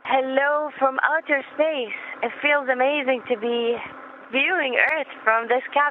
Hello from outer space. It feels amazing to be viewing Earth from the sky.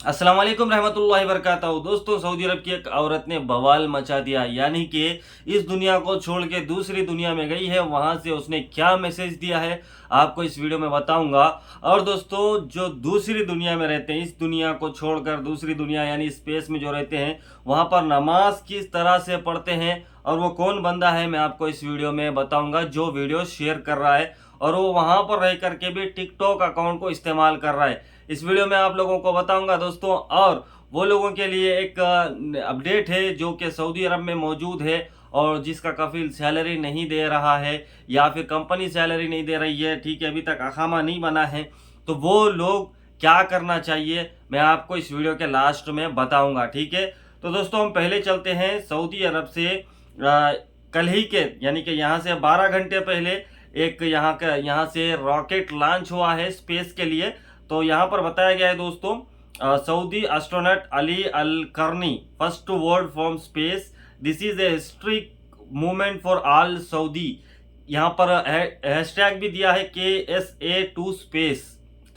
अस्सलाम वालेकुम रहमतुल्लाहि वबरकातुहू। दोस्तों, Saudi अरब की एक औरत ने बवाल मचा दिया, यानी कि इस दुनिया को छोड़ के दूसरी दुनिया में गई है। वहां से उसने क्या मैसेज दिया है आपको इस वीडियो में बताऊंगा। और दोस्तों, जो दूसरी दुनिया में रहते हैं, इस दुनिया को छोड़कर दूसरी दुनिया यानी स्पेस में जो रहते हैं, वहां पर नमाज किस तरह से पढ़ते हैं और वो कौन बंदा है, मैं आपको इस वीडियो में बताऊंगा जो वीडियो शेयर कर रहा है और वो वहां पर रह करके भी टिकटॉक अकाउंट को इस्तेमाल कर रहा है। इस वीडियो में आप लोगों को बताऊंगा दोस्तों। और वो लोगों के लिए एक अपडेट है जो कि सऊदी अरब में मौजूद है और जिसका कफील सैलरी नहीं दे रहा है या फिर कंपनी सैलरी नहीं दे रही है, ठीक है, अभी तक अखामा नहीं बना है, तो वो लोग क्या करना चाहिए मैं आपको इस वीडियो के लास्ट में बताऊंगा, ठीक है। तो दोस्तों, हम पहले चलते हैं सऊदी अरब से। कल ही के यानी कि यहाँ से 12 घंटे पहले एक यहाँ से रॉकेट लॉन्च हुआ है स्पेस के लिए। तो यहाँ पर बताया गया है दोस्तों, सऊदी एस्ट्रोनॉट अली अल करनी first word from space, this is a historic movement for all Saudi. यहाँ पर हैशटैग भी दिया है KSA2 स्पेस,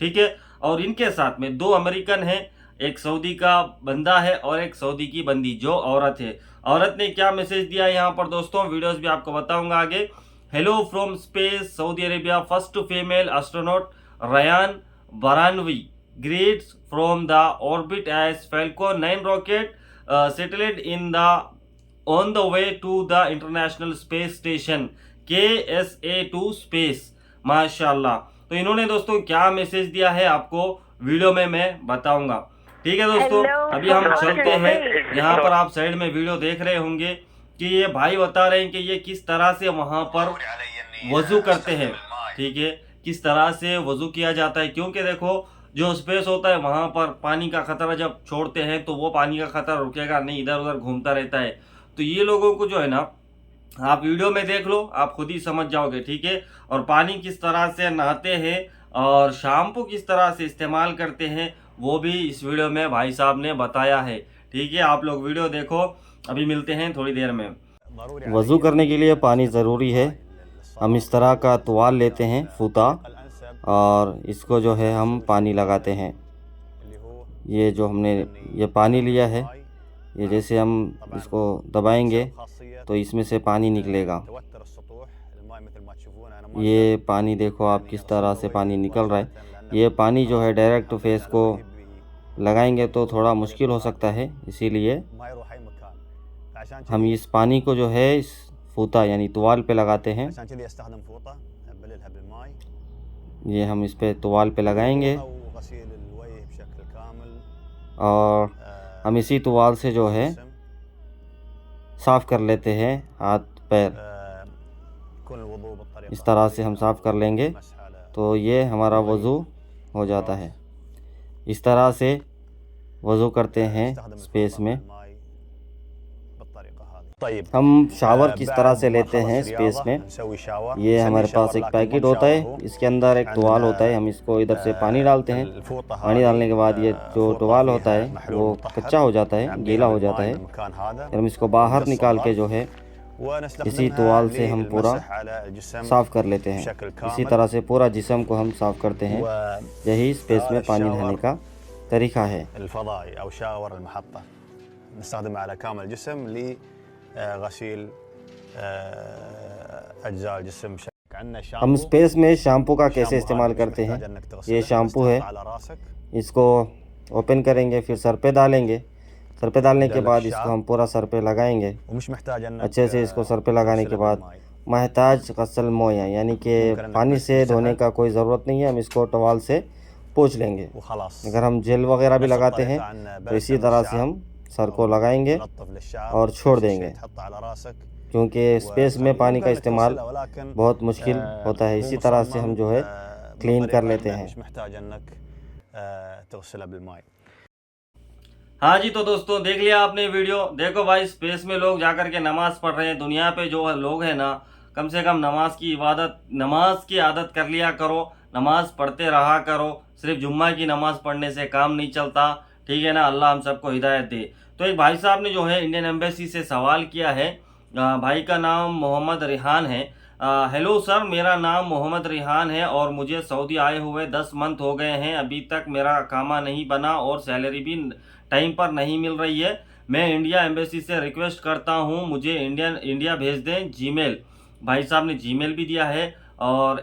ठीक है। और इनके साथ में 2 अमेरिकन हैं, एक सऊदी का बंदा है और एक सऊदी की बंदी जो औरत है। औरत ने क्या मैसेज दिया है यहाँ पर दोस्तों, वीडियोस भी आपको बताऊंगा आगे। Hello from space Saudi Arabia, first female astronaut Ryan Baranvi greets from the orbit as Falcon 9 rocket settled on the way to the International Space Station KSA2 Space। माशाल्लाह। तो इन्होंने दोस्तों क्या मैसेज दिया है आपको वीडियो में मैं बताऊंगा, ठीक है दोस्तों। अभी हम चलते हैं, यहाँ पर आप साइड में वीडियो देख रहे होंगे कि ये भाई बता रहे हैं कि ये किस तरह से वहां पर वजू करते हैं, ठीक है, किस तरह से वजू किया जाता है। क्योंकि देखो, जो स्पेस होता है वहां पर पानी का खतरा जब छोड़ते हैं तो वो पानी का खतरा रुकेगा नहीं, इधर उधर घूमता रहता है। तो ये लोगों को जो है ना, आप वीडियो में देख लो, आप खुद ही समझ जाओगे, ठीक है। और पानी किस तरह से नहाते हैं और शैम्पू किस तरह से इस्तेमाल करते हैं वो भी इस वीडियो में भाई साहब ने बताया है, ठीक है। आप लोग वीडियो देखो, अभी मिलते हैं थोड़ी देर में। वज़ू करने के लिए पानी ज़रूरी है। हम इस तरह का तुवाल लेते हैं, फूता, और इसको जो है हम पानी लगाते हैं। ये जो हमने ये पानी लिया है, ये जैसे हम इसको दबाएंगे तो इसमें से पानी निकलेगा। ये पानी देखो आप किस तरह से पानी निकल रहा है। ये पानी जो है डायरेक्ट फेस को लगाएंगे तो थोड़ा मुश्किल हो सकता है, इसीलिए हम इस पानी को जो है इस फूता यानी तुवाल पे लगाते हैं। ये हम इस पे तुवाल पे लगाएंगे और हम इसी तुवाल से जो है साफ़ कर लेते हैं हाथ पैर। इस तरह से हम साफ़ कर लेंगे तो ये हमारा वज़ू हो जाता है। इस तरह से वज़ू करते हैं स्पेस में। हम शावर किस तरह से लेते हैं स्पेस में, ये हमारे पास एक पैकेट होता है, इसके अंदर एक टुवाल होता है। हम इसको इधर से पानी डालते हैं, पानी डालने के बाद ये जो टुवाल होता है वो कच्चा हो जाता है, गीला हो जाता है। फिर हम इसको बाहर निकाल के जो है इसी टुवाल से हम पूरा साफ़ कर लेते हैं। इसी तरह से पूरा जिस्म को हम साफ़ करते हैं। यही स्पेस में पानी नहाने का तरीका है। हम स्पेस में शैम्पू का कैसे इस्तेमाल करते हैं, ये शैम्पू है, इसको ओपन करेंगे, फिर सर पे डालेंगे। सर पे डालने के बाद इसको हम पूरा सर पे लगाएंगे अच्छे से। इसको सर पे लगाने के बाद महताज गसल मोया यानी कि पानी से धोने का कोई ज़रूरत नहीं है, हम इसको टवाल से पोंछ लेंगे। अगर हम जेल वगैरह भी लगाते हैं तो इसी तरह से हम सर को लगाएंगे और छोड़ देंगे, क्योंकि स्पेस में पानी का इस्तेमाल बहुत मुश्किल होता है। इसी तरह से हम जो है क्लीन कर लेते हैं। हाँ जी, तो दोस्तों देख लिया आपने वीडियो। देखो भाई, स्पेस में लोग जाकर के नमाज पढ़ रहे हैं। दुनिया पे जो लोग हैं ना, कम से कम नमाज की आदत कर लिया करो, नमाज पढ़ते रहा करो। सिर्फ जुम्मा की नमाज पढ़ने से काम नहीं चलता, ठीक है ना। अल्लाह हम सबको हिदायत दे। तो एक भाई साहब ने जो है इंडियन एम्बेसी से सवाल किया है। भाई का नाम मोहम्मद रिहान है। हेलो सर, मेरा नाम मोहम्मद रिहान है और मुझे सऊदी आए हुए 10 मंथ हो गए हैं। अभी तक मेरा अकामा नहीं बना और सैलरी भी टाइम पर नहीं मिल रही है। मैं इंडिया एम्बेसी से रिक्वेस्ट करता हूं, मुझे इंडिया भेज दें। जीमेल, भाई साहब ने जीमेल भी दिया है और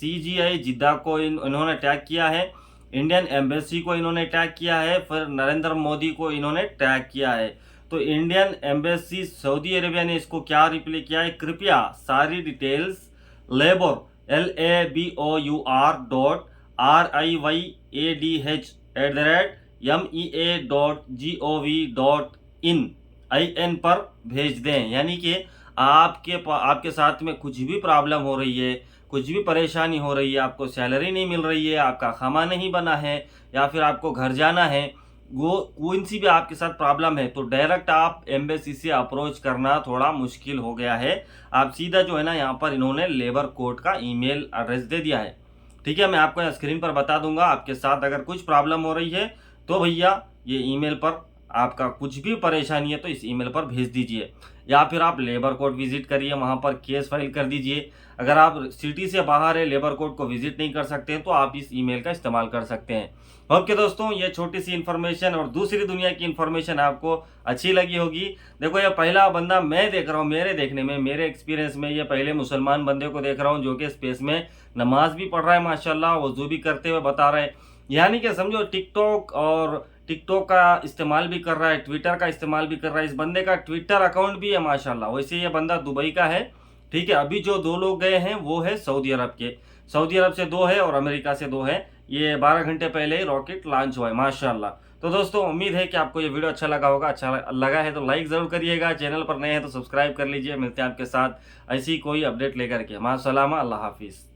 @CGI जिद्दा को इन्होंने टैग किया है। इंडियन एम्बेसी को इन्होंने टैग किया है, फिर नरेंद्र मोदी को इन्होंने टैग किया है। तो इंडियन एम्बेसी सऊदी अरेबिया ने इसको क्या रिप्लाई किया है, कृपया सारी डिटेल्स लेबर LABOUR.RIYADH@mea.gov.in पर भेज दें। यानी कि आपके साथ में कुछ भी प्रॉब्लम हो रही है, कुछ भी परेशानी हो रही है, आपको सैलरी नहीं मिल रही है, आपका खामा नहीं बना है, या फिर आपको घर जाना है, वो कोई सी भी आपके साथ प्रॉब्लम है, तो डायरेक्ट आप एम्बेसी से अप्रोच करना थोड़ा मुश्किल हो गया है। आप सीधा जो है ना, यहाँ पर इन्होंने लेबर कोर्ट का ईमेल एड्रेस दे दिया है। ठीक है, मैं आपको यहाँ स्क्रीन पर बता दूंगा। आपके साथ अगर कुछ प्रॉब्लम हो रही है तो भैया ये ईमेल पर आपका कुछ भी परेशानी है तो इस ईमेल पर भेज दीजिए, या फिर आप लेबर कोर्ट विजिट करिए, वहाँ पर केस फाइल कर दीजिए। अगर आप सिटी से बाहर है, लेबर कोर्ट को विजिट नहीं कर सकते हैं, तो आप इस ईमेल का इस्तेमाल कर सकते हैं। ओके दोस्तों, ये छोटी सी इन्फॉर्मेशन और दूसरी दुनिया की इन्फॉर्मेशन आपको अच्छी लगी होगी। देखो, ये पहला बंदा मैं देख रहा हूँ, मेरे देखने में, मेरे एक्सपीरियंस में ये पहले मुसलमान बंदे को देख रहा हूँ जो कि स्पेस में नमाज भी पढ़ रहा है माशाल्लाह, वजू भी करते हुए बता रहे हैं। यानी कि समझो टिकटॉक का इस्तेमाल भी कर रहा है, ट्विटर का इस्तेमाल भी कर रहा है। इस बंदे का ट्विटर अकाउंट भी है माशाल्लाह। वैसे ये बंदा दुबई का है। ठीक है, अभी जो 2 लोग गए हैं वो है सऊदी अरब के। सऊदी अरब से 2 है और अमेरिका से 2 है। ये 12 घंटे पहले ही रॉकेट लॉन्च हुआ है माशाल्लाह। तो दोस्तों, उम्मीद है कि आपको ये वीडियो अच्छा लगा होगा। अच्छा लगा है तो लाइक ज़रूर करिएगा, चैनल पर नए हैं तो सब्सक्राइब कर लीजिए। मिलते हैं आपके साथ ऐसी कोई अपडेट लेकर के। मां सलामा, अल्लाह हाफिज़।